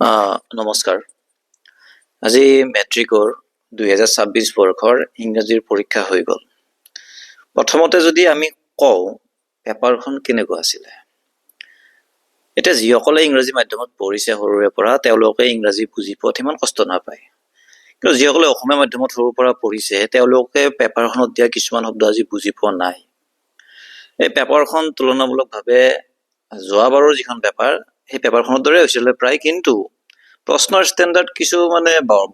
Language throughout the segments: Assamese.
নমস্কাৰ। আজি মেট্ৰিকৰ 2026 বৰ্ষৰ ইংৰাজীৰ পৰীক্ষা হৈ গ'ল। প্ৰথমতে যদি আমি কওঁ পেপাৰখন কেনেকুৱা আছিলে, এতিয়া যিসকলে ইংৰাজী মাধ্যমত পঢ়িছে সৰুৰে পৰা তেওঁলোকে ইংৰাজী বুজি পোৱাত ইমান কষ্ট নাপায়, কিন্তু যিসকলে অসমীয়া মাধ্যমত সৰুৰ পৰা পঢ়িছে তেওঁলোকে পেপাৰখনত দিয়া কিছুমান শব্দ আজি বুজি পোৱা নাই। এই পেপাৰখন তুলনামূলকভাৱে যোৱাবাৰৰ যিখন পেপাৰ সেই পেপাৰখনৰ দৰে হৈছিলে প্ৰায়, কিন্তু প্ৰশ্নৰ ষ্টেণ্ডাৰ্ড কিছু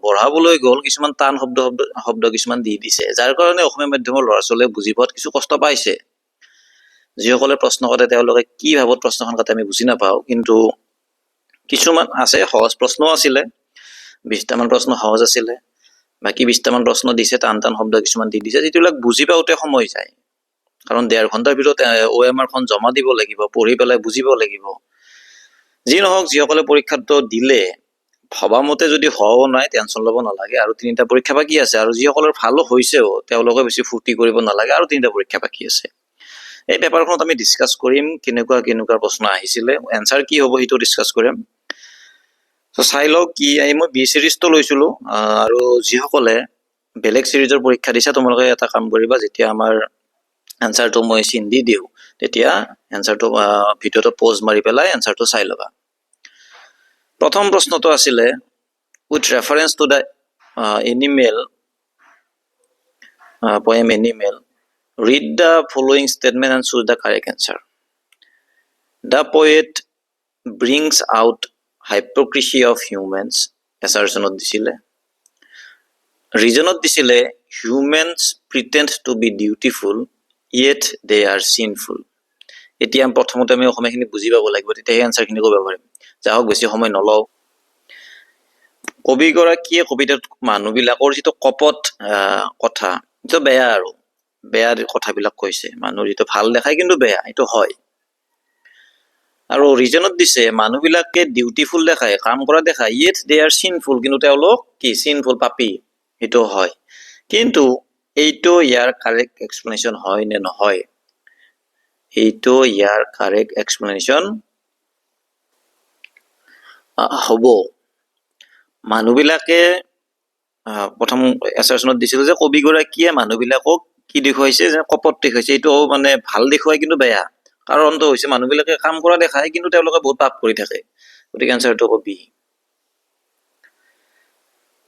বঢ়াবলৈ গ'ল, কিছুমান টান শব্দ কিছুমান দি দিছে, যাৰ কাৰণে অসমীয়া মাধ্যমৰ ল'ৰা ছোৱালীয়ে বুজি পোৱাত কিছু কষ্ট পাইছে। যিসকলে প্ৰশ্ন কাটে তেওঁলোকে কি ভাবত প্ৰশ্নখন কাটে আমি বুজি নাপাওঁ, কিন্তু কিছুমান আছে সহজ প্ৰশ্নও আছিলে, 20টামান প্ৰশ্ন সহজ আছিলে, বাকী 20টামান প্ৰশ্ন দিছে টান শব্দ কিছুমান দি দিছে, যিবিলাক বুজি পাওঁতে সময় যায়, কাৰণ 1.5 ঘণ্টাৰ ভিতৰত OMR খন জমা দিব লাগিব, পঢ়ি পেলাই বুজিব লাগিব। যি নহওক, যিসকলে পৰীক্ষাটো দিলে ভবামতে যদি হোৱাও নাই টেনশ্যন ল'ব নালাগে, আৰু 3টা পৰীক্ষা বাকী আছে, আৰু যিসকলৰ ভালো হৈছেও তেওঁলোকে বেছি ফূৰ্তি কৰিব নালাগে, আৰু 3টা পৰীক্ষা বাকী আছে। এই পেপাৰখনত আমি ডিছকাছ কৰিম কেনেকুৱা প্ৰশ্ন আহিছিলে, এনচাৰ কি হ'ব সেইটো ডিছকাছ কৰিম। চাই লওক কি মই বি চিৰিজটো লৈছিলোঁ, আৰু যিসকলে বেলেগ চিৰিজৰ পৰীক্ষা দিছে তোমালোকে এটা কাম কৰিবা, যেতিয়া আমাৰ এনচাৰটো মই চিন দি দিওঁ তেতিয়া এনচাৰটো ভিডিঅ'টো পজ মাৰি পেলাই এনচাৰটো চাই ল'বা। প্ৰথম প্ৰশ্নটো আছিলে, with reference to the animal poem Animal, read the following statement and choose the correct answer. The poet brings out hypocrisy of humans. Assertionত দিছিলে, ৰিজনত দিছিলে humans pretend to be dutiful yet they are sinful. এতিয়া প্ৰথমতে আমি অসমীয়াখিনি বুজি পাব লাগিব, তেতিয়াহে এনচাৰখিনি কৰিব পাৰিম। যাওক বেছি সময় নলওঁ। কবিগৰাকীয়ে কবিতাত মানুহবিলাকৰ যিটো কপট কথা, এইটো বেয়া, আৰু বেয়া কথাবিলাক কৈছে, মানুহৰ যিটো ভাল দেখায় কিন্তু বেয়া, এইটো হয়। আৰু ৰিজনত দিছে মানুহবিলাকে ডিউটিফুল দেখায়, কাম কৰা দেখায়, yet they are sinful, কিন্তু তেওঁলোক কি sinful, পাপী, সেইটো হয়। কিন্তু এইটো ইয়াৰ কাৰেক্ট এক্সপ্লেনেশ্যন হয় নে নহয়, এইটো ইয়াৰ কাৰেক্ট এক্সপ্লেনেশ্যন হ'ব। মানুহবিলাকে প্ৰথম এছাৰশ্যনত দিছিল যে কবিগৰাকীয়ে মানুহবিলাকক কি দেখুৱাইছে, যে কপট দেখুৱাইছে, এইটো ভাল দেখুৱাই কিন্তু বেয়া। কাৰণটো হৈছে মানুহবিলাকে কাম কৰা দেখায় কিন্তু তেওঁলোকে বহুত পাপ কৰি থাকে, গতিকে এনচাৰটো হ'ব বি।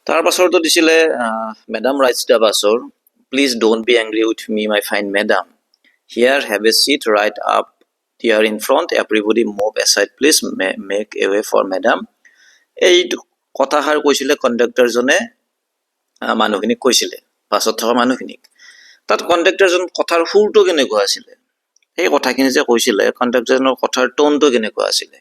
তাৰ পাছৰটো দিছিলে মেডাম ৰাইটছ দ্য বাছৰ, please don't be angry with me my fine madam, here have a seat right up here in front, everybody move aside please, make a way for madam. এই কথাষাৰ কৈছিলে কণ্ডাক্টৰজনে মানুহখিনিক কৈছিলে, বাছত থকা মানুহখিনিক। তাত কণ্ডাক্টৰজন কথাৰ সুৰটো কেনেকুৱা আছিলে, সেই কথাখিনি যে কৈছিলে কণ্ডাক্টৰজনৰ কথাৰ টোনটো কেনেকুৱা আছিলে।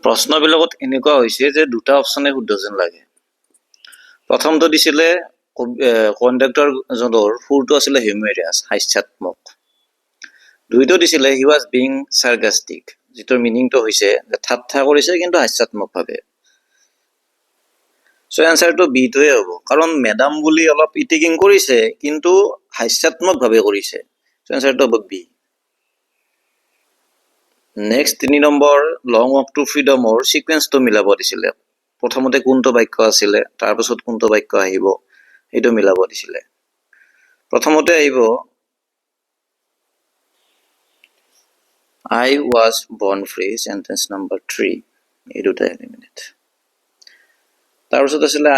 প্ৰশ্নবিলাকত এনেকুৱা হৈছে যে 2টা অপশ্যনে শুদ্ধ যেন লাগে। প্ৰথমটো দিছিলে কণ্ডাক্টৰজনৰ সুৰটো আছিলে হিউমেৰিয়াছ, হাস্যাত্মক। 2টো দিছিলে হি ৱাজ বিং সাৰ্কাষ্টিক, যিটোৰ মিনিংটো হৈছে যে ঠাট্টা কৰিছে কিন্তু হাস্যাত্মকভাৱে। চ' এনচাৰটো বিটোৱে হ'ব, কাৰণ মেডাম বুলি অলপ ইটিকিং কৰিছে কিন্তু হাস্যাত্মকভাৱে কৰিছে, চ' এনচাৰটো হ'ব বি। নেক্সট 3 নম্বৰ, লং ৱাক টু ফ্ৰীডমৰ চিকুৱেঞ্চটো মিলাব দিছিলে। প্ৰথমতে কোনটো বাক্য আছিলে, তাৰপাছত কোনটো বাক্য আহিব সেইটো মিলাব দিছিলে। প্ৰথমতে আহিব I was born free, sentence number 3, এই দুটা এলিমিনেট। তাৰপিছত আছিলে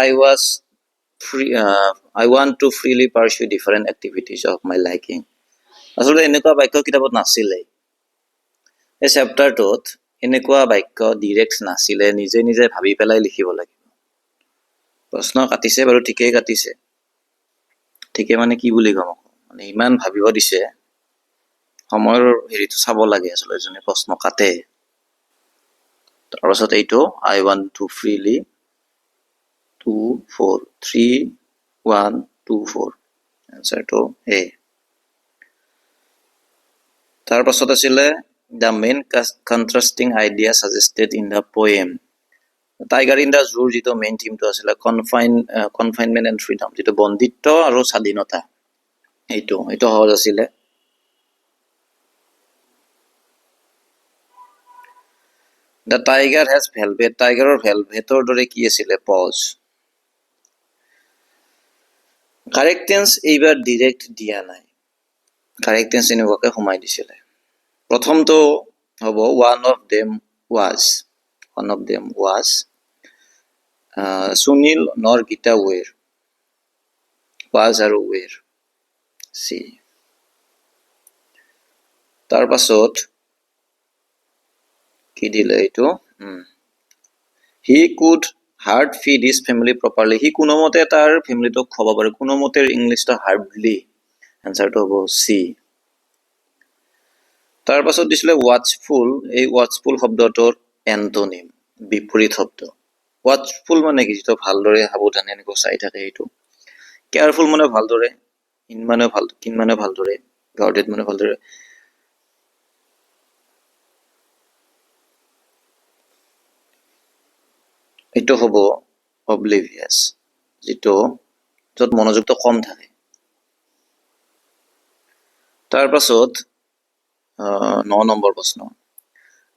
I want to freely pursue different activities of my liking. আচলতে এনেকুৱা বাক্য কিতাপত নাছিলে, এই চেপ্টাৰটোত এনেকুৱা বাক্য ডিৰেক্ট নাছিলে, নিজে নিজে ভাবি পেলাই লিখিব লাগিব। প্ৰশ্ন কাটিছে বাৰু, ঠিকেই কাটিছে, ঠিকে মানে কি বুলি ক'ম, মানে ইমান ভাবিব দিছে, সময়ৰ হেৰিটো চাব লাগে আচলতে যোনে প্ৰশ্ন কাটে। তাৰপাছত এইটো I want to freely 2 4 3 1 2 4, এনচাৰটো A. তাৰপাছত আছিলে the main contrasting idea suggested in the poem, tiger in the zoo যিটো মেইন থিমটো আছিলে কনফাইনমেণ্ট এণ্ড ফ্ৰীডম, যিটো বন্দিত্ব আৰু স্বাধীনতা, এইটো সহজ আছিলে। দ্য টাইগাৰ হেজ ভেলভেট, টাইগাৰৰ ভেলভেটৰ দৰে কি আছিলে? পজ। কাৰেক্ট টেন্স এইবাৰ ডিৰেক্ট দিয়া নাই, কাৰেক্ট টেন্স এনেকুৱাকে সোমাই দিছিলে। প্ৰথমটো হ'ব one of them was, Sunil নৰ গীতা ৱেৰ, ৱাজ আৰু ৱেৰ, চি। তাৰ পাছত কি দিলে এইটো? He could hard feed his family properly, সি কোনোমতে তাৰ ফেমিলিটোক খুৱাব পাৰে, কোনোমতে ইংলিছটো হাৰ্ডলি, এনচাৰটো হ'ব চি। তাৰ পাছত দিছিলে ৱাটচফুল, এই ৱাটচফুল শব্দটোৰ এন্টনিম, বিপৰীত শব্দ। ৱাটচফুল মানে কি? যিটো ভালদৰে সাৱধানে এনেকৈ চাই থাকে সেইটো। কেয়াৰফুল মানে ভালদৰে, কিন মানে ভালদৰে, গাৰ্ডেড মানে ভালদৰে। এইটো হ'ব অবলিভিয়াছ, যিটো য'ত মনোযোগটো কম থাকে। তাৰ পাছত 9 নম্বৰ প্ৰশ্ন,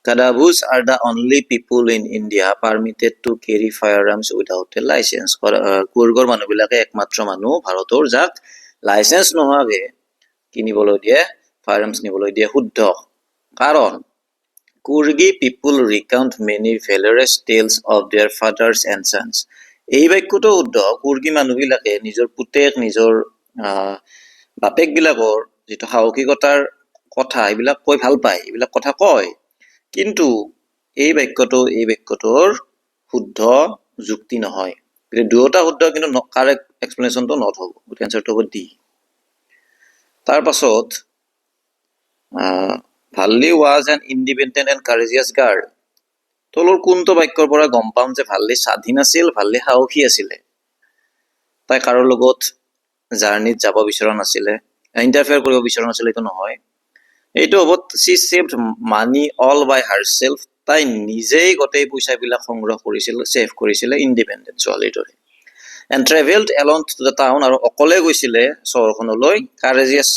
কাডাবুজ are the only people in India permitted to carry firearms without a license, কুৰ্গৰ মানুহবিলাকে একমাত্ৰ মানুহ ভাৰতৰ যাক লাইচেন্স নোহোৱাকে কিনিবলৈ দিয়ে, ফায়াৰআৰ্মছ নিবলৈ দিয়ে। শুদ্ধ, কাৰণ Coorgi people recount many valorous tales of their fathers and sons, এই বাক্যটো শুদ্ধ। কুৰ্গী মানুহবিলাকে নিজৰ পুতেক, নিজৰ বাপেকবিলাকৰ যিটো সাহসিকতাৰ কথা এইবিলাক কৈ ভাল পায়, এইবিলাক কথা কয়, কিন্তু এই বাক্যটোৰ শুদ্ধ যুক্তি নহয়। দুয়োটা শুদ্ধ, কিন্তু কাৰেক্ট এক্সপ্লেনেশ্যনটো নট হ'ব, এনচাৰটো হ'ব ডি। তাৰ পাছত Valli was an independent and courageous girl, তলৰ কোনটো বাক্যৰ পৰা গম পাম যে ভাল্লি স্বাধীন আছিল, ভাল্লি সাহসী আছিলে? তাই কাৰো লগত জাৰ্ণিত যাব বিচৰা নাছিলে, ইণ্টাৰফেয়াৰ কৰিব বিচৰা নাছিলে, এইটো নহয়। এইটো হ'ব চি চেভড মানি অল বাই হাৰছেল্ফ, তাই নিজেই গোটেই পইচাবিলাক সংগ্ৰহ কৰিছিল, ছেভ কৰিছিলে, ইণ্ডিপেণ্ডেণ্ট ছোৱালীৰ দৰে। And travelled along to the town, আৰু অকলে গৈছিলে চহৰখনলৈ, কাৰেজিয়াছ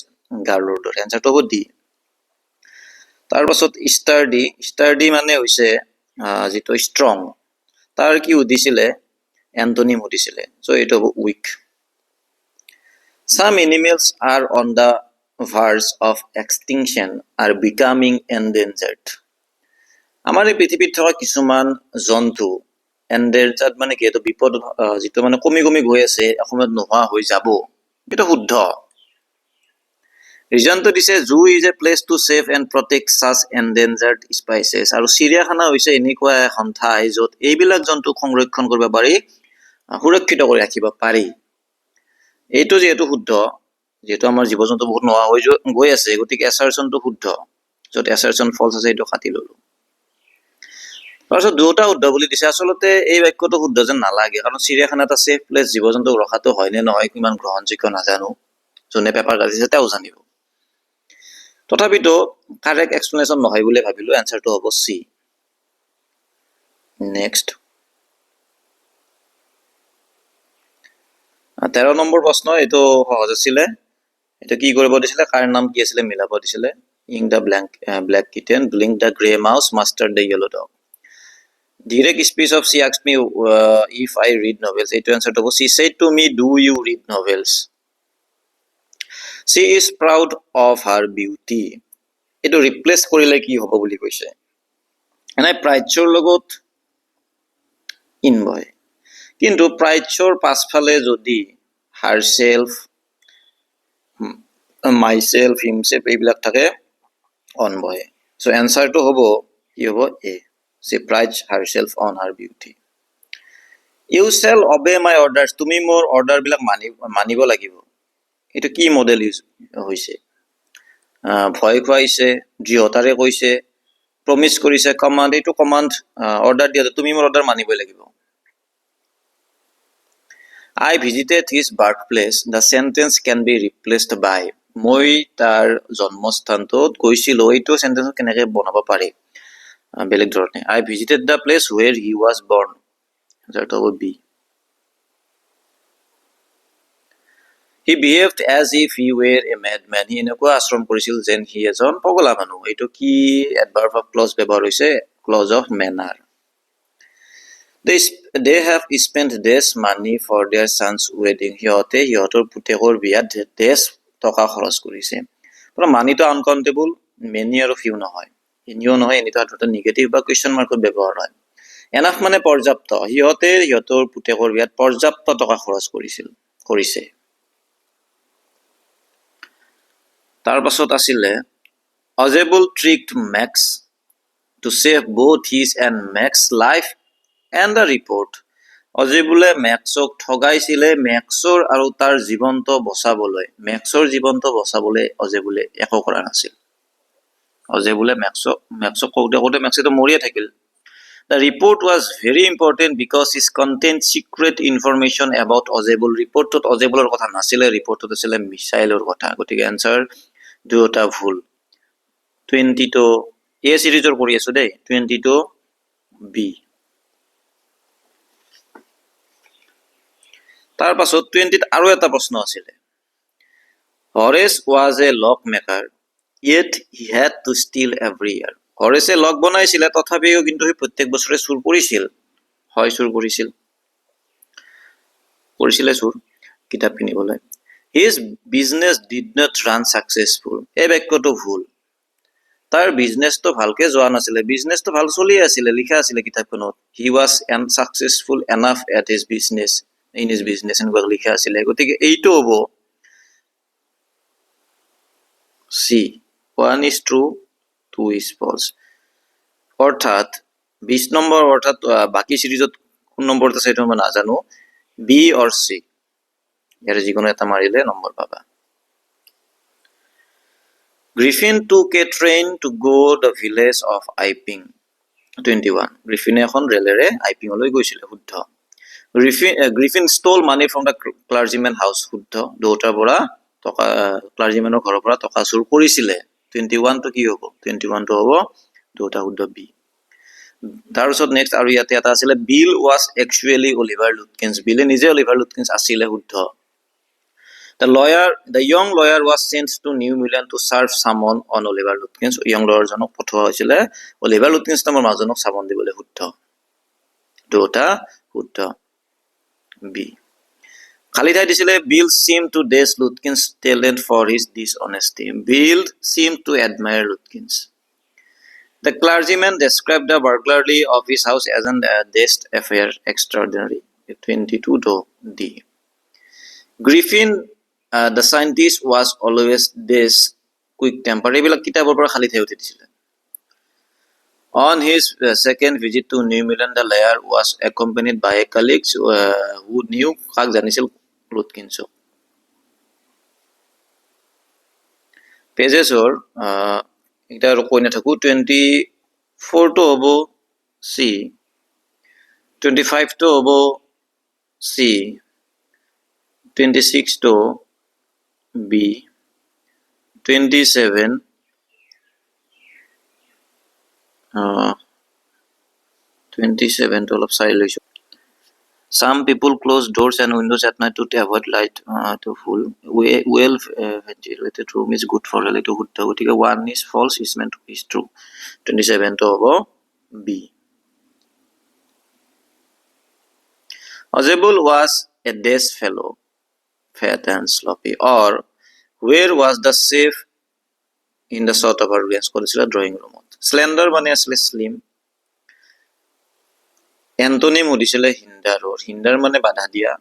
গাৰ্লৰ দৰে। এনচাৰটো হ'ব ডি। তাৰ পাছত ষ্টাৰ্ডি মানে হৈছে যিটো ষ্ট্ৰং, তাৰ কি সুধিছিলে? এণ্টনিম সুধিছিলে, চ' এইটো হ'ব week. Some animals are on the verge of extinction are becoming endangered, আমাৰ এই পৃথিৱীত থকা কিছুমান জন্তু এন্ডেঞ্জাৰ্ড মানে কি? এইটো বিপদ, যিটো মানে কমি গৈ আছে, এসময়ত নোহোৱা হৈ যাব, এইটো শুদ্ধ। ৰিজনটো দিছে zoo is a place to save and protect such endangered species, আৰু চিৰিয়াখানা হৈছে এনেকুৱা এখন ঠাই য'ত এইবিলাক জন্তুক সংৰক্ষণ কৰিব পাৰি, সুৰক্ষিত কৰি ৰাখিব পাৰি। এইটো যিহেতু শুদ্ধ, যিহেতু আমাৰ জীৱ জন্তু বহুত নোহোৱা হৈ গৈ আছে, গতিকে এছাৰচনটো শুদ্ধ, য'ত এছাৰচন ফলছ আছে এইটো কাটি ললো। তাৰপিছত দুটা শুদ্ধ বুলি দিছে। আচলতে এই বাক্যটো শুদ্ধ যেন নালাগে, কাৰণ চিৰিয়াখানা এটা ছেফ প্লেচ, জীৱ জন্তুক ৰখাটো হয় নে নহয় কিমান গ্ৰহণযোগ্য নাজানো, যোনে পেপাৰ কাটিছে তেওঁ জানিব। তথাপিতো কাৰেক্ট এক্সপ্লেনেশ্যন নহয় বুলি ভাবিলো, এনচাৰটো হ'ব চি। নেক্সট 13 নম্বৰ প্ৰশ্ন, এইটো সহজ আছিলে। এইটো কি কৰিব দিছিলে? কাৰ নাম কি আছিলে মিলাব দিছিলে। Ink the black kitten, blink the grey mouse, mustard the yellow dog. Direct speech of she asked me if I read novels, এইটো এনচাৰটো হ'ব, she said to me, do you read novels? She is proud of her beauty, এইটো ৰিপ্লেচ কৰিলে কি হ'ব বুলি কৈছে? এনে প্ৰাচ্যৰ লগত ইন বয়, কিন্তু প্ৰাচ্যৰ পাছফালে যদি হাৰছেল্ফ, মাইছেল্ফ, হিমছেল্ফ এইবিলাক থাকে, অন বয়। চ' এনচাৰটো হ'ব কি হ'ব? এ। She prides herself on her beauty. You shall obey my orders, তুমি মোৰ অৰ্ডাৰবিলাক মানিব লাগিব। এইটো কি মডেল ইউজ হৈছে? ভয় খুৱাইছে, দৃঢ়তাৰে কৈছে, প্ৰমিছ কৰিছে, কমাণ্ড। এইটো কমাণ্ড, অৰ্ডাৰ দিয়াটো তুমি মোৰ অৰ্ডাৰ মানিবই লাগিব। I visited his birthplace, the sentence can be replaced by, মই তাৰ জন্মস্থানটোত গৈছিলো, এইটো চেণ্টেন্স কেনেকৈ বনাব পাৰি বেলেগ ধৰণে? I visited the place where he was born, এনচাৰটো হ'ব B. He behaved as if he were a madman, সি এনেকুৱা আশ্ৰম কৰিছিল যেন সি এজন পগলা মানুহ। এইটো কি এডভাৰ্ব অফ ক্লজ ব্যৱহাৰ হৈছে? clause of manner. They have spent this money for their son's wedding. সিহঁতৰ পুতেকৰ বিয়াত দেশ টকা খৰচ কৰিছে। মানিটো আনকাউণ্টেবল, মেনি আৰু ফিউ নহয়, ইনিও নহয়, এনেটো এটা নিগেটিভ বা কুৱেশ্যন মাৰ্কত ব্যৱহাৰ হয়। এনাফ মানে পৰ্যাপ্ত, সিহঁতৰ পুতেকৰ বিয়াত পৰ্যাপ্ত টকা খৰচ কৰিছে। তাৰ পাছত আছিলে Ozable tricked Max to save both his and Max's life and the report. অজেবুলে মেক্সক ঠগাইছিলে মেক্সৰ আৰু তাৰ জীৱন্ত বচাবলৈ। মেক্সৰ জীৱন্ত বচাবলৈ অজেবুলে একো কৰা নাছিল। অজেবুলে মেক্সক কওঁতে মেক্সেতো মৰিয়ে থাকিল। The report was very important because it contained secret information about Ozable. ৰিপৰ্টত অজেবুলৰ কথা নাছিলে, ৰিপৰ্টত আছিলে মিছাইলৰ কথা। গতিকে এনচাৰ দুটা ভুল। 22 এ সিৰিজৰ কৰি আছো দেই, 22 বি। তাৰ পাছত 20ত আৰু এটা প্ৰশ্ন আছিলে হৰেছ was a lock maker yet he had to steal every year. হৰেছে লক বনাইছিলে তথাপিও কিন্তু সি প্ৰত্যেক বছৰে চুৰ কৰিছিল। হয়, চুৰ কৰিছিলে চুৰ কিতাপ কিনিবলৈ। His business did not run successful. এই বাক্যটো ভুল। তাৰ বিজনেছটো ভালকে যোৱা নাছিলে, বিজনেছটো ভাল চলি আছিলে, লিখা আছিলে কিতাপখনত he was unsuccessful enough at his business in his business এনেকুৱা লিখা আছিলে। গতিকে এইটো হ'ব C, 1 is true 2 is false। অৰ্থাৎ 20 নম্বৰ, অৰ্থাৎ বাকী সিৰিজত কোন নম্বৰত আছে সেইটো মই নাজানো, বি অৰ চি, ইয়াৰে যিকোনো এটা মাৰিলে নম্বৰ পাবা। Griffin took a train to go the village of Iping. 21 গ্ৰিফিনে এখন ৰেলেৰে আইপিঙলৈ গৈছিলে, শুদ্ধ। Griffin stole money from the clergyman house, শুদ্ধ। দুটাৰ পৰা টকা ক্লাৰ্জিমেনৰ ঘৰৰ পৰা টকা চুৰ কৰিছিলে। 21 টো কি হ'ব? 21 টো হ'ব দুটা শুদ্ধ বি। তাৰপিছত নেক্সট আৰু ইয়াতে এটা আছিলে বিল was actually Oliver Lutkins. বিলে নিজে অলিভাৰ লুটকিন্স আছিলে, শুদ্ধ। The young lawyer was sent to New Milan to serve summon on Oliver Lutkins. Young lawyer জনক পঠোৱা হৈছিলে অলিভাৰ লুটকিন্স নামৰ মানুহজনক চামন দিবলৈ, শুদ্ধ। দুটা শুদ্ধ বি। খালি ঠাই দিছিলে Bill seemed to dash Lutkins' talent for his dishonesty. Bill seemed to admire Lutkins. The clergyman described the burglary of his house as an dashed affair extraordinary. 22 to D. Griffin the scientist was always this quick temper. এইবিলাক কিতাপৰ পৰা খালি ঠাই উঠি দিছিলে। On his second visit to New Milan, the lawyer was accompanied by a colleague who knew কাক জানিছিল লুটকিন্সক। পেজেছৰ এটা আৰু কৈ নাথাকো। 24 টো হ'ব চি, 25 টো হ'ব চি, 26 টো বি, 27 টো অলপ চাই লৈছো। Some people close doors and windows at night to avoid light. To full well ventilated room is good for health. শুদ্ধ। গতিকে 1 is false, is meant to be true. 27 টো হ'ব B. Ozable was a dash fellow, fat and sloppy. Or where was the safe in the sort of audience কৰিছিলে ড্ৰয়িং ৰুমত। স্লেণ্ডাৰ মানে আছিলে স্লিম। এন্টনিম সুধিছিলে হিন্ডাৰৰ, হিন্ডাৰ মানে বাধা দিয়া,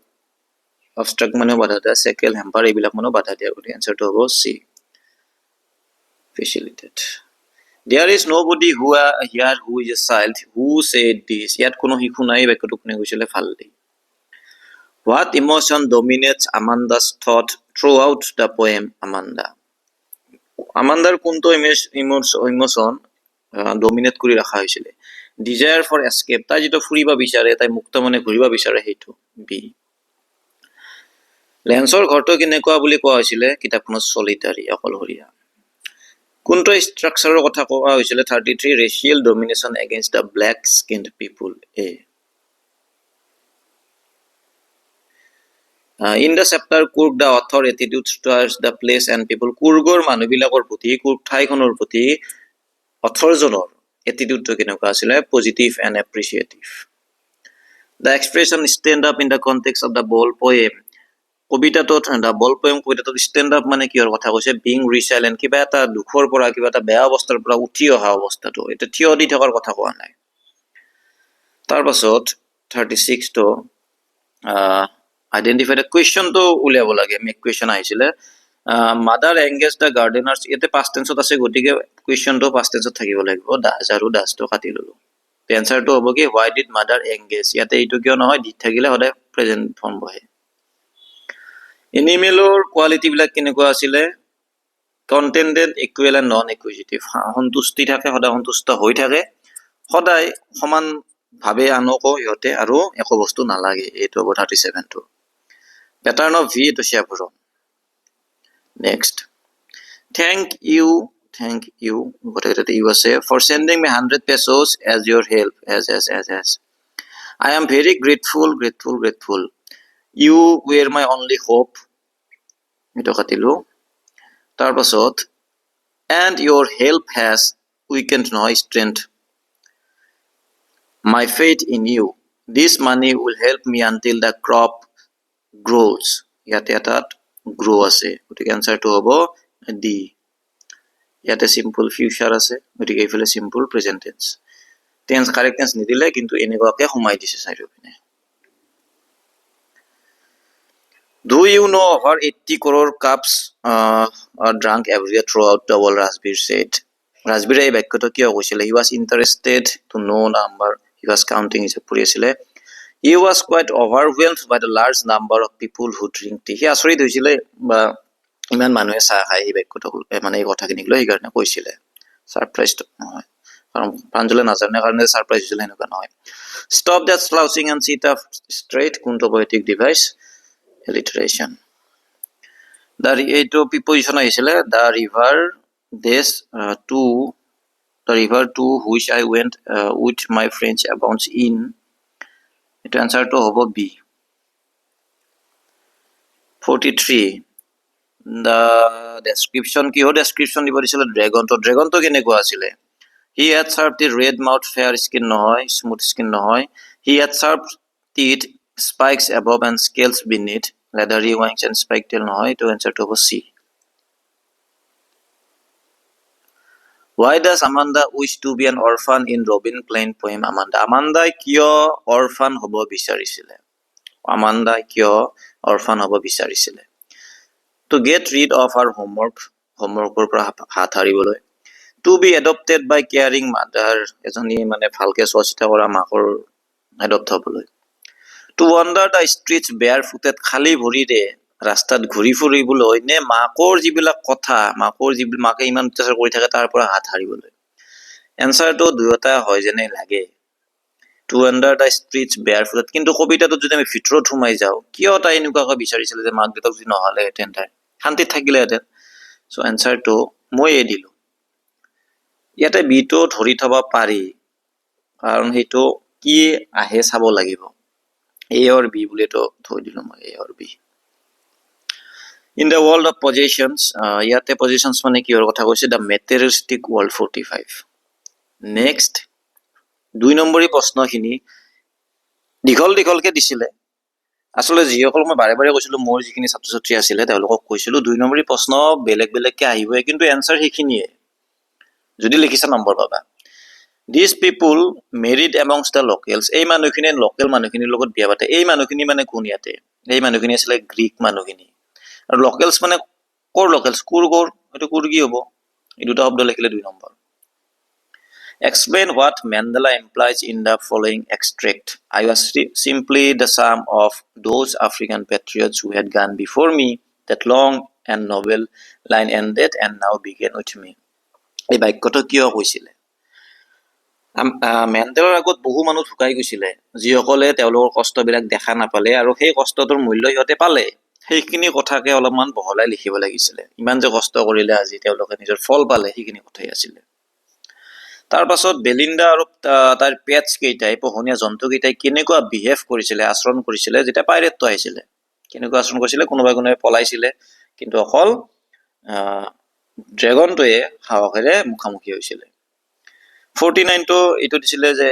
অবষ্ট্ৰাক্ট মানে বাধা দিয়া, চেকেল হেম্পাৰ এইবিলাক মানে বাধা দিয়া। গতিকে এনচাৰটো হ'ব C, facilitated. There is nobody here who is a child who said this. ইয়াত কোনো শিশু নাই, বাক্যটো কোনে কৈছিলে? ফাল্লি। What emotion dominates Amanda's thought throughout the poem Amanda? আমান্দাৰ কোনটো ইমোশন ডমিনেট কৰি ৰখা হৈছিলে? ডিজায়াৰ ফৰ এস্কেপ, তাই যিটো ফুৰিব বিচাৰে, তাই মুক্ত মনে ঘূৰিব বিচাৰে, সেইটো বি। লেন্সৰ ঘৰটো কেনেকুৱা বুলি কোৱা হৈছিলে কিতাপখনত? চলিটাৰী, অকলশৰীয়া। কোনটো ষ্ট্ৰাকচাৰৰ কথা কোৱা হৈছিলে? 33 racial domination against the black skinned people, A. In the chapter Kurg, the author attitudes towards the place and people. কুৰ্গৰ মানুহবিলাকৰ প্ৰতি, কুৰ্গ ঠাইখনৰ প্ৰতি অথৰজনৰ এটিটিউডটো কেনেকুৱা আছিলে positive and appreciative the expression stand up in the context of the ball poem কবিতাটোত দ্য বল পয়েম কবিতাটোত ষ্টেণ্ড আপ মানে কিহৰ কথা কৈছে বিং ৰিচাইলেণ্ট কিবা এটা দুখৰ পৰা কিবা এটা বেয়া অৱস্থাৰ পৰা উঠি অহা অৱস্থাটো এটা থিয় দি থকাৰ কথা কোৱা নাই তাৰ পাছত 36টো আইডেন্টিফাই দ্য কুৱেশ্যনটো উলিয়াব লাগে মেক কুৱেশ্যন আহিছিলে মাদাৰ এংগেজ দ্য গাৰ্ডেনাৰ্ছ ইয়াতে পাষ্ট টেন্সত আছে গতিকে কুৱেশ্যনটো পাষ্ট টেন্সত থাকিব লাগিব ডাজ আৰু ডাজটো কাটি ললো এনচাৰটো হ'ব কি হোৱাই ডিড মাদাৰ এংগেজ ইয়াতে এইটো কিয় নহয় ডিড থাকিলে সদায় প্ৰেজেন্ট ফৰ্ম বহে এনিমেলৰ কোৱালিটি বিলাক কেনেকুৱা আছিলে কন্টেন্টেড ইকুৱেল এণ্ড নন ইকুইজিটিভ সন্তুষ্টি থাকে সদায় সন্তুষ্ট হৈ থাকে সদায় সমান ভাবে আনকো ইহঁতে আৰু একো বস্তু নালাগে এইটো হ'ব 37টো পেটাৰ্ণ অফ ভি এইটো চেভৰন নেক্সট থেংক ইউ গোটেইকেইটাতে ইউ আছে for sending me 100 pesos as your help as I am very grateful you were my only hope এইটো কাটিলো তাৰ পাছত and your help has weakened my strength my faith in you this money will help me until the crop grows ইয়াতে এটাত grow আছে গতিকে আনসাৰটো হ'ব ডি ইয়াতে সিম্পল ফিউচাৰ আছে গতিকে এইফালে simple present tense tense correct tense নিদিলে কিন্তু এনেকুৱাকে সোমাই দিছে চাৰিওপিনে Do you know over 80 crore cups are drunk every year throughout the world, Rajbir said. Rajbir এই বাক্যটো কিয় কৈছিলে he was interested to know number he was counting হিচাপ কৰি আছিলে he was quite overwhelmed by the large number of people who drink tea he আচৰিত হৈছিলে বা ইমান মানুহে চাহ খায় এই বাক্যটো মানে এই কথাখিনিক লৈ সেইকাৰণে কৈছিলে সাৰপ্ৰাইজড নহয় কাৰণ প্ৰাঞ্জলে নাজানে কাৰণে সাৰপ্ৰাইজ হৈছিলে এনেকুৱা নহয় stop that slouching and sit up straight কোনটো poetic device alliteration the এইটো preposition আহিছিলে the river to which I went with my friends abounds in it answer to hobo B 43 the description কিহৰ description দিব দিছিলে dragon to কেনেকুৱা আছিলে he had sharp red mouth fair skin নহয় smooth skin নহয় he had sharp teeth spikes above and scales beneath leathery wings and spiked tail নহয় to answer to C why does Amanda wish to be an orphan in Robin Klein poem Amanda কিয় orphan হ'ব বিচাৰিছিলে to get rid of her homeworkৰ পৰা হাত হাৰিবলৈ to be adopted by caring mother এজনী মানে ভালকে চোৱাচিতা কৰা মাকৰ adopt হ'বলৈ to wander the streets barefooted খালি ভৰিৰে ৰাস্তাত ঘূৰি ফুৰিবলৈ নে মাকৰ যিবিলাক কথা মাকে ইমান অত্যাচাৰ কৰি থাকে তাৰ পৰা হাত হাৰিবলৈ এনসাৰটো দুয়োটা হয় যেনে লাগে to wander the streets barefooted কিন্তু কবিতাটো যদি আমি ভিতৰত সোমাই যাওঁ কিয় তাই এনেকুৱাকৈ বিচাৰিছিল যে মাক দেউতাক যদি নহলে হেতেন তাই শান্তিত থাকিলেহেঁতেন সো এনসাৰটো মই দিলো ইয়াতে বিটো ধৰি থব পাৰি কাৰণ সেইটো কি আহে চাব লাগিব A or B বুলিতো থৈ দিলো মই A or B in the world of possessions ইয়াতে possessions মানে কিহৰ কথা কৈছে the materialistic world 45 next 2 নম্বৰী প্ৰশ্নখিনি দীঘলকে দিছিলে আসলে যিসকল মই বাৰে বাৰে কৈছিলো মোৰ যিখিনি ছাত্ৰ ছাত্ৰী আছিল তেওঁলোকক কৈছিলো 2 নম্বৰী প্ৰশ্ন বেলেগকে আহিব কিন্তু এনসাৰ সেইখিনিয়ে যদি লিখিছা নম্বৰ পাবা these people married amongst the locals এই মানুহখিনি লোকেল মানুহখিনিৰ লগত বিয়া পাতে এই মানুহখিনি মানে কোন ইয়াতে এই মানুহখিনি আছিল গ্ৰীক মানুহখিনি আৰু locals মানে কোৰ locals কোৰ এটো কোৰ কি হ'ব এই দুটা শব্দ লিখিলে 2 number explain what Mandela implies in the following extract I was simply the sum of those African patriots who had gone before me that long and noble line ended and now began with me এই বাক্যটো কিয় কৈছিলে মেণ্ডেলৰ আগত বহু মানুহ ঢুকাই গৈছিলে যিসকলে তেওঁলোকৰ কষ্টবিলাক দেখা নাপালে আৰু সেই কষ্টটোৰ মূল্য সিহঁতে পালে সেইখিনি কথাকে অলপমান বহলাই লিখিব লাগিছিলে ইমান যে কষ্ট কৰিলে আজি তেওঁলোকে নিজৰ ফল পালে সেইখিনি কথাই আছিল তাৰ পাছত বেলিন্দা আৰু তাৰ পেটছ কেইটাই পোহনীয়া জন্তু কেইটাই কেনেকুৱা বিহেভ কৰিছিলে আচৰণ কৰিছিলে যেটা পাইৰেটটো আহিছিলে কেনেকুৱা আচৰণ কৰিছিলে কোনোবাই পলাইছিলে কিন্তু অকল ড্ৰেগনটোৱে হাওহেৰে মুখামুখি হৈছিলে 49 টো এইটো দিছিলে যে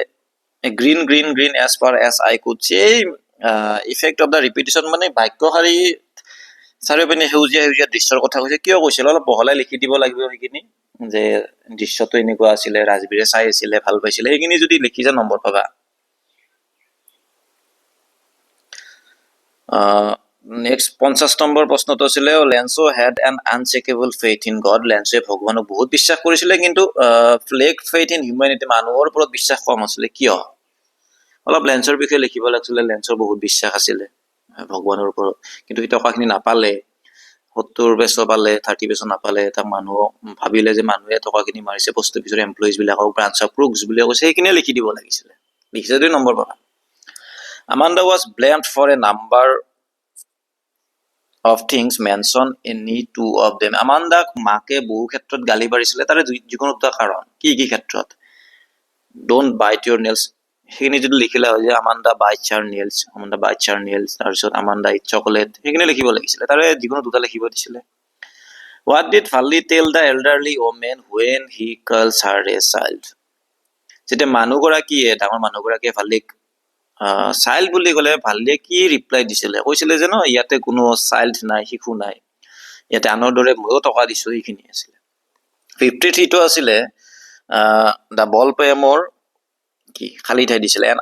green green green as far as I could see এই ইফেক্ট অফ দ্য ৰিপিটিশ্যন মানে বাক্যশাৰী চাৰিওপিনে সেউজীয়া সেউজীয়া দৃশ্যৰ কথা কৈছে কিয় কৈছিল অলপ বহলাই লিখি দিব লাগিব সেইখিনি যে দৃশ্যটো এনেকুৱা আছিলে ৰাজবীৰে চাই আছিলে ভাল পাইছিলে সেইখিনি যদি লিখি যা নম্বৰ পাবা নেক্সট 50 নম্বৰ প্ৰশ্নটো আছিলে Lencho had an unshakeable faith in God লেন্সোৱে ভগৱানক বহুত বিশ্বাস কৰিছিলে কিন্তু ফ্লেক ফেইথ ইন হিউমেনিটি মানুহৰ ওপৰত বিশ্বাস কম আছিলে কিয় অলপ লেন্সৰ বিষয়ে লিখিব লাগিছিলে লেন্সৰ বহুত বিশ্বাস আছিলে ভগৱানৰ ওপৰত কিন্তু এই টকাখিনি নাপালে 70 পেছ পালে 30 পেছ নাপালে তাক মানুহ ভাবিলে যে মানুহে টকাখিনি মাৰিছে পোষ্ট অফিচৰ এমপ্লয়িজ বিলাকক ব্ৰাঞ্চ অফ ক্ৰুকছ বুলি কৈছে সেইখিনিয়ে লিখি দিব লাগিছিলে লিখিছে যদি নম্বৰ পাবা Amanda was blamed for a number of things mentioned in any two of them. Amanda মাকে বহু ক্ষেত্ৰত গালি পাৰিছিলে তাৰে যিকোনো দুটা কাৰণ কি কি ক্ষেত্ৰত don't bite your nails সেইখিনি যদি লিখিলা হয় যে Amanda bites her nails তাৰপিছত Amanda eats chocolate সেইখিনি লিখিব লাগিছিলে তাৰে যিকোনো দুটা লিখিব দিছিলে What did Valli tell the elderly woman when he calls her a child যেতিয়া মানুহগৰাকীয়ে ডাঙৰ মানুহগৰাকীয়ে ভাল্লিক চাইল্ড বুলি ক'লে ভাল্লিয়ে কি ৰিপ্লাই দিছিলে কৈছিলে যে ন ইয়াতে কোনো চাইল্ড নাই শিশু নাই ইয়াতে আনৰ দৰে ময়ো টকা দিছো এইখিনি আছিলে 53 টো আছিলে দা বল পেমৰ কি খালি ঠাই দিছিলে an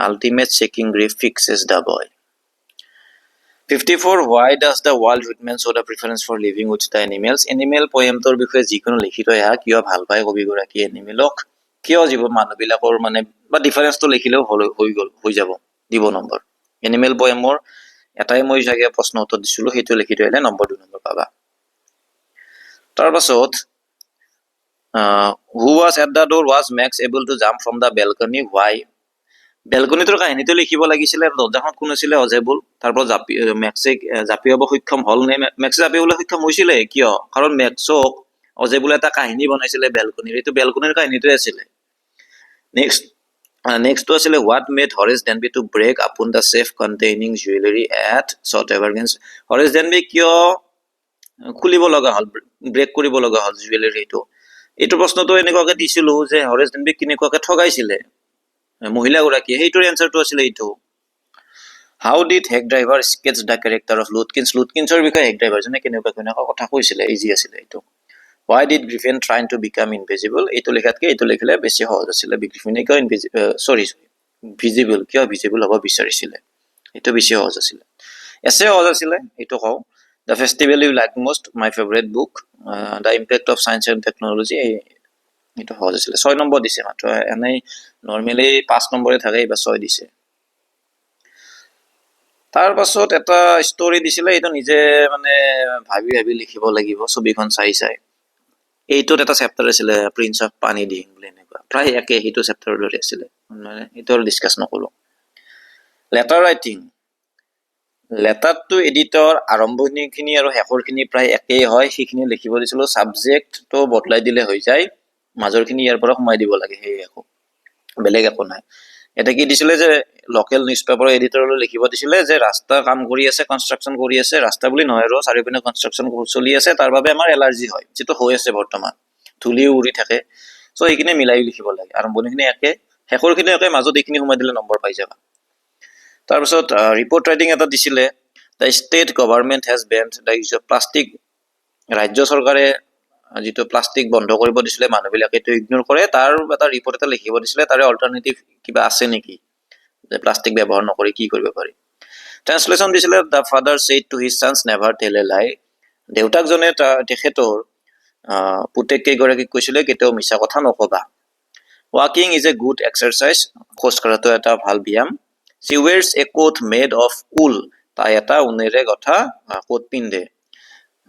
ultimate shaking grief fixes the boy 54 why does the world women show the preference for living with the animal poemটোৰ বিষয়ে যিকোনো লিখি থৈ আহা কিয় ভাল পায় কবিগৰাকী এনিমেলক কিয় জীৱ মানুহবিলাকৰ মানে বা ডিফাৰেন্সটো লিখিলেও হৈ যাব দিব নম্বৰ এনিমেল পয়েমৰ এটাই মই জাগে প্ৰশ্ন উত্তৰ দিছিলো সেইটো লিখি থৈ আহিলে নম্বৰ 2 নম্বৰ পাবা তাৰ পাছত who was at the door was Max able to jump from the balcony why বেলকনিটোৰ কাহিনীটো লিখিব লাগিছিলে দৰ্জাখন কোন আছিল অজেবুল তাৰপৰা মেক্সে জাপিয়াব সক্ষম হল নে মেক্সে জাপিয়াবলৈ সক্ষম হৈছিলে কিয় কাৰণ মেক্সক অজেবুল এটা কাহিনী বনাইছিলে বেলকনিৰ এইটো বেলকনিৰ কাহিনীটোৱে আছিলে নেক্সট টো আছিলে what made Horace Denby to break upon the safe containing jewelry at South Evergreens Horace Denby কিয় খুলিব লগা হল ব্ৰেক কৰিব লগা হল জুৱেলাৰীটো এইটো প্ৰশ্নটো এনেকুৱাকে দিছিলো যে Horace Denby কিনেকুৱাকে ঠগাইছিলে মহিলাগৰাকী সেইটোৰ এনসাৰটো আছিলে এইটো how did Hack Driver sketch the character of Lutkins বিষয়ে Hack Driver জনে কেনেকুৱা কথা কৈছিলে ইজি আছিলে এইটো why did Griffin trying to become invisible এইটো লেখাতকে এইটো লিখিলে বেছি সহজ আছিলে Griffin কিয় visible কিয় visible হ'ব বিচাৰিছিলে এইটো বেছি সহজ আছিলে এছে সহজ আছিলে এইটো কও the festival you like most my favorite book the impact of science and technology এইটো সহজ আছিলে 6 নম্বৰ দিছে মাত্ৰ এনেই নৰমালি 5 নম্বৰে থাকে এবা 6 দিছে তাৰ পাছত এটা ষ্টৰী দিছিলে এইটো নিজে মানে ভাবি লিখিব লাগিব ছবিখন চাই এইটোত এটা চেপ্টাৰ আছিলে প্ৰিন্স অফ পানী ডিং বুলি এনেকুৱা প্ৰায় একে হিটো চেপ্টাৰৰ দৰে আছিলে মানে এইটোৰ ডিসকাস নকৰো লেটাৰ ৰাইটিং লেটাৰটো এডিটৰ আৰম্ভণিখিনি আৰু শেষৰখিনি প্ৰায় একেই হয় সেইখিনি লিখিব দিছিলো সাবজেক্টটো বদলাই দিলে হৈ যায় মাজৰখিনি ইয়াৰ পৰা কমাই দিব লাগে সেই একো বেলেগ একো নাই এটা কি দিছিলে যে লোকেল নিউজপেপাৰ এডিটৰলৈ লিখিব দিছিলে যে ৰাস্তা কাম কৰি আছে কনস্ট্ৰাকচন কৰি আছে ৰাস্তা বুলি নহয় আৰু চাৰিওপিনে কনস্ট্ৰাকচন চলি আছে তাৰ বাবে আমাৰ এলাৰ্জি হয় যেটো হৈ আছে বৰ্তমান ধুলি উৰি থাকে সো এইখিনি মিলাই লিখিব লাগে আৰম্ভণিখিনি একে শেষৰখিনি একে মাজত এইখিনি কমাই দিলে নম্বৰ পাই যাবা তাৰ পিছত ৰিপৰ্ট ৰাইটিং এটা দিছিলে the state government has banned the use of plastic ৰাজ্য চৰকাৰে যেটো প্লাষ্টিক বন্ধ কৰিব দিছিলে মানুহবিলাকে এটো ইগনোৰ কৰে তাৰ এটা ৰিপৰ্ট এটা লিখিব দিছিলে তাৰে অল্টাৰনেটিভ কিবা আছে নেকি যে প্লাষ্টিক ব্যৱহাৰ নকৰি কি কৰিব পাৰি ট্ৰান্সলেশন দিছিলে the father said to his sons never tell a lie দেউতাকজনে তেখেতৰ পুতেককে গৰাকী কৈছিলে কেতিয়াও মিছা কথা নকবা walking is a good exercise খোজ কঢ়াটো এটা ভাল ব্যায়াম she wears a coat made of wool তাই এটা উনেৰে গঠা কোট পিন্ধে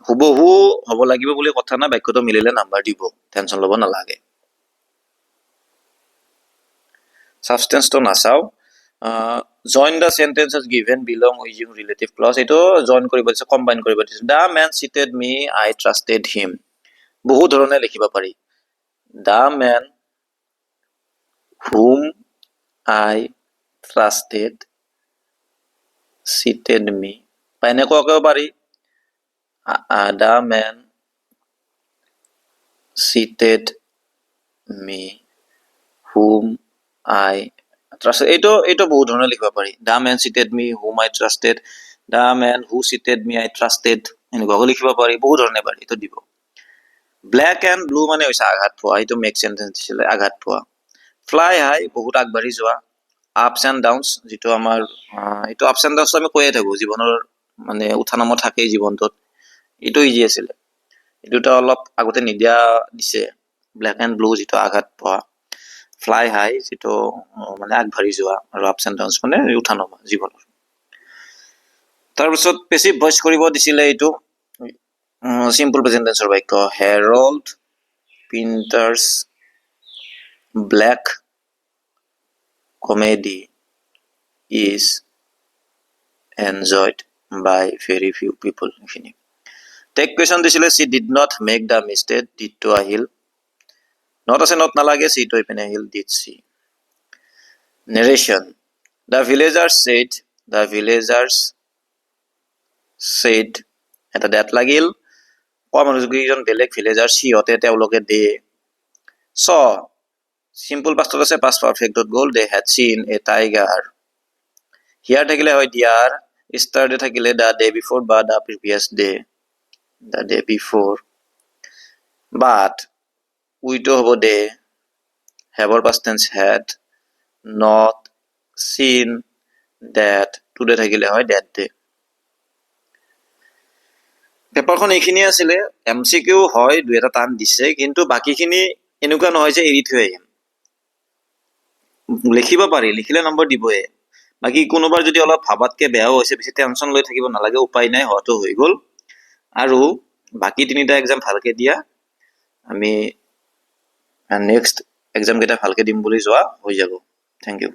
হুবহু হ'ব লাগিব বুলি কথা না বাক্যটো মিলিলে নাম্বাৰ দিব টেনচন লব নালাগে সাবস্টেন্স তো নাচাও join the sentences given below using relative clause এটো জয়েন কৰিব দিছে কম্বাইন কৰিব দিছে the man cheated me I trusted him বহু ধৰণে লিখিব পাৰি the man whom I trusted cheated me পাইনে কোৱাকৈ পাৰি the man seated me whom I trusted. এইটো বহুত ধৰণে লিখিব পাৰি. The man seated me whom I trusted. The man who seated me I trusted. এনেকুৱাকৈ লিখিব পাৰি, বহুত ধৰণে পাৰি, এইটো দিব. ব্লেক এণ্ড ব্লু মানে হৈছে আঘাত পোৱা, এইটো মেক চেন্টেন্স দিছিলে, আঘাত পোৱা. ফ্লাই হাই বহুত আগবাঢ়ি যোৱা. আপছ এণ্ড ডাউনছ, যিটো আমাৰ এইটো আপছ এণ্ড ডাউনছ আমি কৈয়ে থাকোঁ, জীৱনৰ মানে উঠা নামত থাকেই জীৱনটোত, এইটো ইজি আছিলে। এই দুটা অলপ আগতে নিদিয়া দিছে, ব্লেক এণ্ড ব্লু যিটো আঘাত পোৱা, ফ্লাই হাই যিটো মানে আগবাঢ়ি যোৱা, আৰু আপছ এণ্ড ডাউনছ মানে উঠা নমা জীৱনৰ। তাৰপিছত পেচিভ ভইচ কৰিব দিছিলে, এইটো চিম্পল প্ৰেজেন্ট টেন্সৰ বাক্য, Harold Pinter's black comedy is enjoyed by very few people. এইখিনি টেক কুৱেশ্যন দিছিলে, she did not make the mistake, did টো আহিল, নট আছে নট নালাগে, চি টো এইপিনে আহিল, did she. Narration, the villagers said এটা ডেট লাগিল, কোৱা মানুহকেইজন বেলেগ, ভিলেজাৰ সিহঁতে তেওঁলোকে দে, চ চিম্পল পাষ্টত আছে, পাষ্ট পাৰফেক্টত গ'ল, দে হেড চিন এ টাইগাৰ, হিয়াৰ থাকিলে হয় ডিয়াৰ, ষ্টাৰডে থাকিলে দ্য ডে বিফৰ বা the previous day, the day before, but উইটো হ'ব ডে, হেভৰ past tense had, not seen that, today থাকিলে হয় ডেট ডে। পেপাৰখন এইখিনি আছিলে, MCQ হয়, দুই এটা টান দিছে, কিন্তু বাকীখিনি এনেকুৱা নহয় যে এৰি থৈ আহিম, লিখিব পাৰি, লিখিলে নম্বৰ দিবই। বাকী কোনোবাৰ যদি অলপ ভাবাতকে বেয়াও হৈছে, বেছি টেনশ্যন লৈ থাকিব নালাগে, উপায় নাই, হোৱাটো হৈ গ'ল। আৰু বাকী তিনিটা এক্সাম ভালকে দিয়া, আমি নেক্সট এক্সাম কেইটা ভালকে দিম বুলি যোৱা হৈ যাব। Thank U.